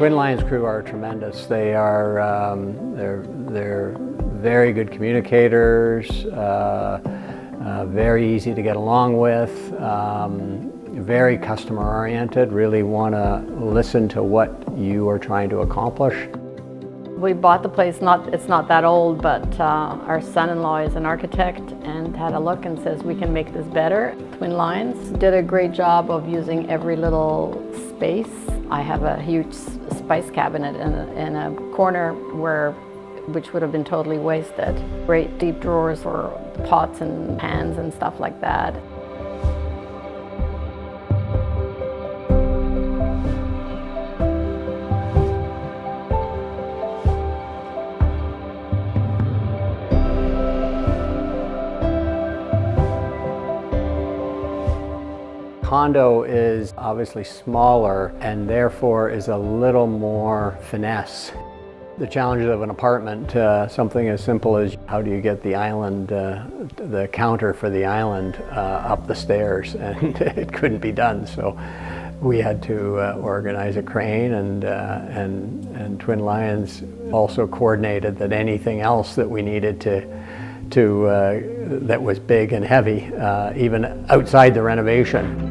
Twin Lions crew are tremendous. They are they're very good communicators, very easy to get along with, very customer oriented, really want to listen to what you are trying to accomplish. We bought the place, it's not that old, but our son-in-law is an architect and had a look and says we can make this better. Twin Lions did a great job of using every little space. I have a huge spice cabinet in a corner which would have been totally wasted. Great deep drawers for pots and pans and stuff like that. Condo is obviously smaller and therefore is a little more finesse. The challenges of an apartment, something as simple as how do you get the island, the counter for the island up the stairs, and it couldn't be done. So we had to organize a crane, and Twin Lions also coordinated that anything else that we needed that was big and heavy, even outside the renovation.